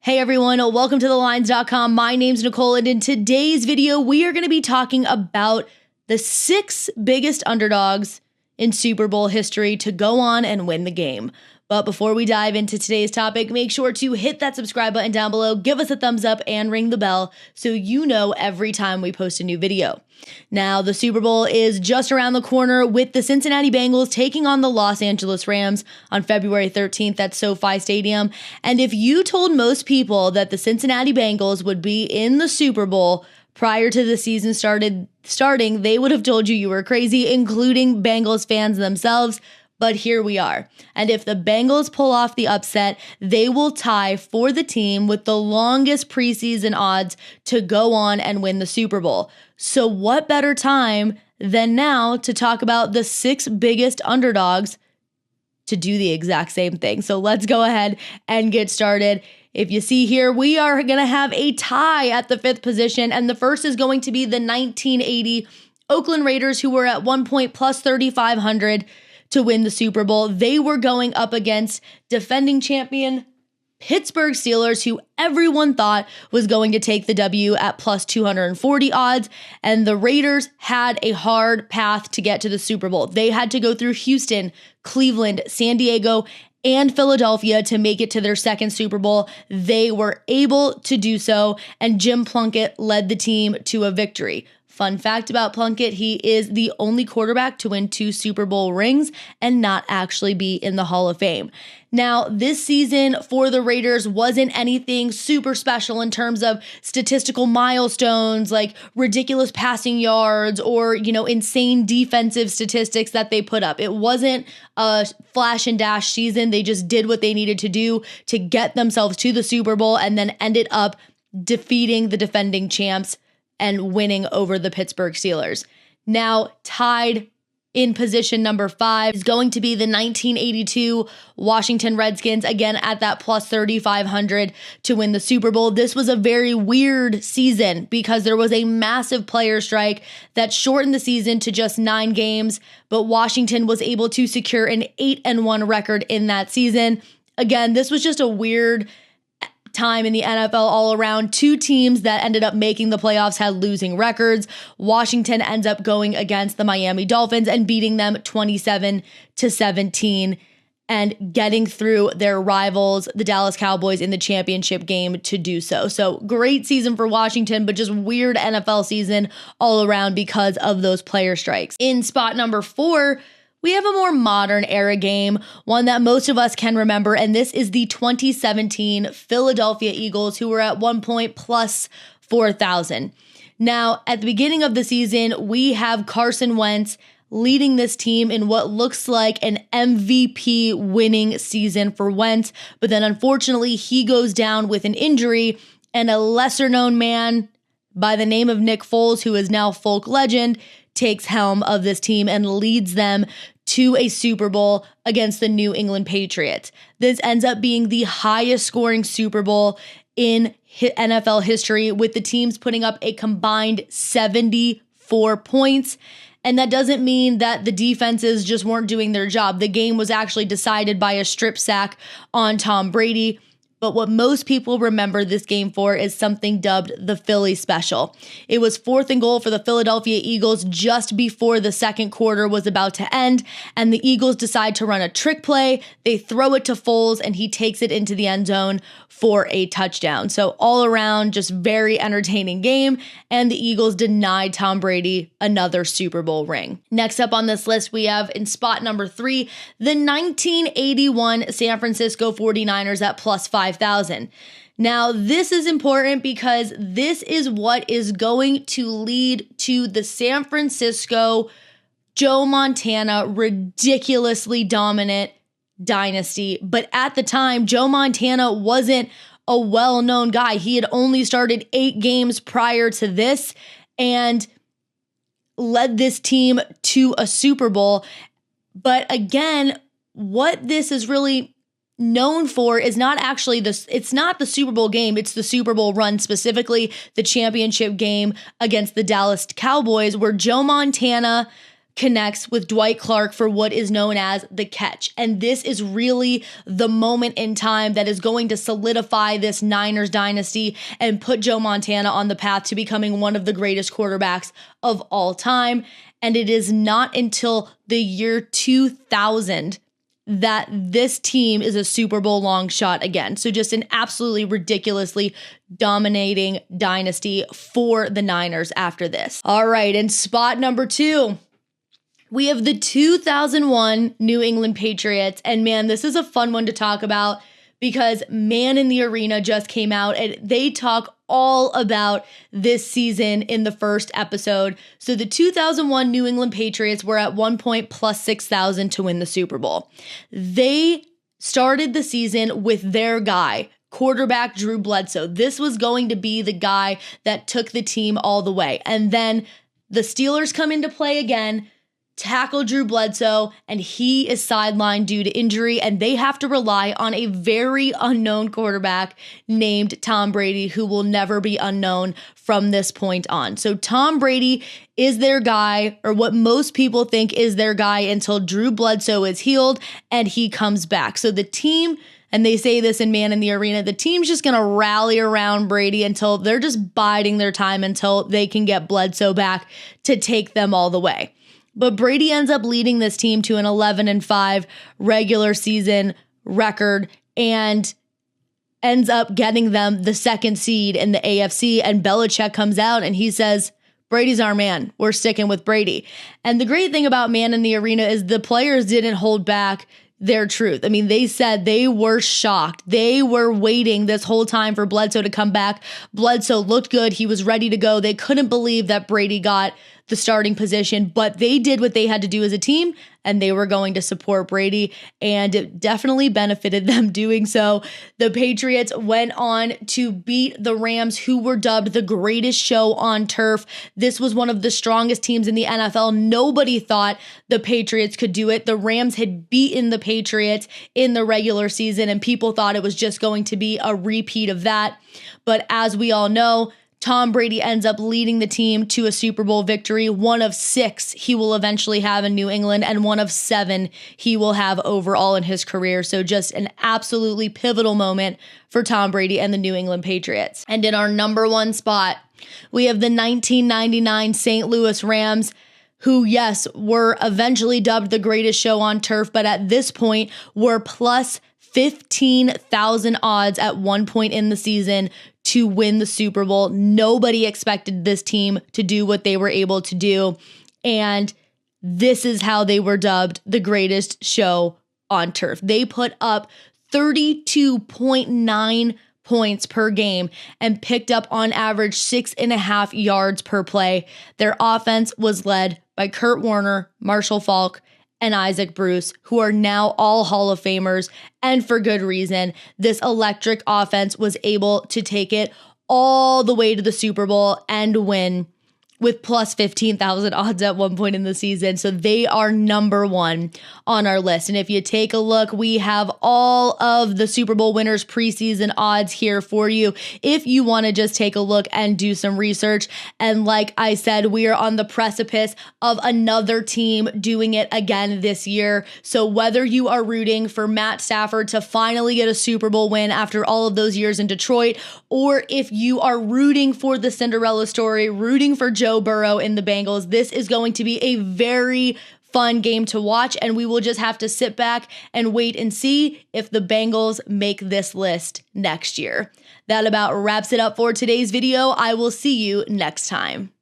Hey everyone, welcome to thelines.com. My name's Nicole, and in today's video, we are going to be talking about the 6 biggest underdogs in Super Bowl history to go on and win the game. But before we dive into today's topic, make sure to hit that subscribe button down below, give us a thumbs up, and ring the bell so you know every time we post a new video. Now, the Super Bowl is just around the corner with the Cincinnati Bengals taking on the Los Angeles Rams on February 13th at SoFi Stadium. And if you told most people that the Cincinnati Bengals would be in the Super Bowl prior to the season starting, they would have told you were crazy, including Bengals fans themselves. But here we are. And if the Bengals pull off the upset, they will tie for the team with the longest preseason odds to go on and win the Super Bowl. So what better time than now to talk about the 6 biggest underdogs to do the exact same thing. So let's go ahead and get started. If you see here, we are going to have a tie at the 5th position, and the first is going to be the 1980 Oakland Raiders, who were at one point plus 3,500 to win the Super Bowl. They were going up against defending champion Pittsburgh Steelers, who everyone thought was going to take the W at plus 240 odds, and the Raiders had a hard path to get to the Super Bowl. They had to go through Houston, Cleveland, San Diego, and Philadelphia to make it to their second Super Bowl. They were able to do so, and Jim Plunkett led the team to a victory. Fun fact about Plunkett, he is the only quarterback to win 2 Super Bowl rings and not actually be in the Hall of Fame. Now, this season for the Raiders wasn't anything super special in terms of statistical milestones like ridiculous passing yards or, insane defensive statistics that they put up. It wasn't a flash and dash season. They just did what they needed to do to get themselves to the Super Bowl and then ended up defeating the defending champs and winning over the Pittsburgh Steelers. Now, tied in position number 5 is going to be the 1982 Washington Redskins, again at that plus 3,500 to win the Super Bowl. This was a very weird season because there was a massive player strike that shortened the season to just 9 games, but Washington was able to secure an 8-1 record in that season. Again, this was just a weird time in the NFL all around. 2 teams that ended up making the playoffs had losing records. Washington ends up going against the Miami Dolphins and beating them 27-17 and getting through their rivals, the Dallas Cowboys, in the championship game to do so. So great season for Washington, but just weird NFL season all around because of those player strikes. In spot number 4, we have a more modern era game, one that most of us can remember, and this is the 2017 Philadelphia Eagles, who were at one point plus 4,000. Now, at the beginning of the season, we have Carson Wentz leading this team in what looks like an MVP winning season for Wentz, but then unfortunately he goes down with an injury, and a lesser known man by the name of Nick Foles, who is now folk legend, takes helm of this team and leads them to a Super Bowl against the New England Patriots. This ends up being the highest scoring Super Bowl in NFL history, with the teams putting up a combined 74 points. And that doesn't mean that the defenses just weren't doing their job. The game was actually decided by a strip sack on Tom Brady. But what most people remember this game for is something dubbed the Philly Special. It was 4th and goal for the Philadelphia Eagles just before the second quarter was about to end, and the Eagles decide to run a trick play. They throw it to Foles, and he takes it into the end zone for a touchdown. So all around, just very entertaining game, and the Eagles denied Tom Brady another Super Bowl ring. Next up on this list, we have in spot number 3, the 1981 San Francisco 49ers at plus 5,000. Now, this is important because this is what is going to lead to the San Francisco Joe Montana ridiculously dominant dynasty. But at the time, Joe Montana wasn't a well-known guy. He had only started 8 games prior to this and led this team to a Super Bowl. But again, what this is really known for is not actually this. It's not the Super Bowl game. It's the Super Bowl run, specifically the championship game against the Dallas Cowboys, where Joe Montana connects with Dwight Clark for what is known as the catch. And this is really the moment in time that is going to solidify this Niners dynasty and put Joe Montana on the path to becoming one of the greatest quarterbacks of all time. And it is not until the year 2000 that this team is a Super Bowl long shot again. So just an absolutely ridiculously dominating dynasty for the Niners after this. All right, in spot number 2, we have the 2001 New England Patriots. And man, this is a fun one to talk about because Man in the Arena just came out and they talk all about this season in the first episode. So the 2001 New England Patriots were at one point plus 6,000 to win the Super Bowl. They started the season with their guy, quarterback Drew Bledsoe. This was going to be the guy that took the team all the way. And then the Steelers come into play again, tackle Drew Bledsoe, and he is sidelined due to injury, and they have to rely on a very unknown quarterback named Tom Brady, who will never be unknown from this point on. So Tom Brady is their guy, or what most people think is their guy, until Drew Bledsoe is healed and he comes back. So the team, and they say this in Man in the Arena, the team's just going to rally around Brady until they're just biding their time until they can get Bledsoe back to take them all the way. But Brady ends up leading this team to an 11-5 regular season record and ends up getting them the second seed in the AFC. And Belichick comes out and he says, Brady's our man. We're sticking with Brady. And the great thing about Man in the Arena is the players didn't hold back their truth. I mean, they said they were shocked. They were waiting this whole time for Bledsoe to come back. Bledsoe looked good. He was ready to go. They couldn't believe that Brady got the starting position, but they did what they had to do as a team, and they were going to support Brady, and it definitely benefited them doing so. The Patriots went on to beat the Rams, who were dubbed the greatest show on turf. This was one of the strongest teams in the NFL. Nobody thought the Patriots could do it. The Rams had beaten the Patriots in the regular season, and people thought it was just going to be a repeat of that. But as we all know, Tom Brady ends up leading the team to a Super Bowl victory, one of 6 he will eventually have in New England, and one of 7 he will have overall in his career. So just an absolutely pivotal moment for Tom Brady and the New England Patriots. And in our number 1 spot, we have the 1999 St. Louis Rams, who, yes, were eventually dubbed the greatest show on turf, but at this point were plus 15,000 odds at one point in the season to win the Super Bowl. Nobody expected this team to do what they were able to do. And this is how they were dubbed the greatest show on turf. They put up 32.9 points per game and picked up on average 6.5 yards per play. Their offense was led by Kurt Warner, Marshall Faulk, and Isaac Bruce, who are now all Hall of Famers, and for good reason. This electric offense was able to take it all the way to the Super Bowl and win with plus 15,000 odds at one point in the season. So they are number 1 on our list. And if you take a look, we have all of the Super Bowl winners preseason odds here for you if you want to just take a look and do some research. And like I said, we are on the precipice of another team doing it again this year. So whether you are rooting for Matt Stafford to finally get a Super Bowl win after all of those years in Detroit, or if you are rooting for the Cinderella story, rooting for Joe Burrow in the Bengals, this is going to be a very fun game to watch, and we will just have to sit back and wait and see if the Bengals make this list next year. That about wraps it up for today's video. I will see you next time.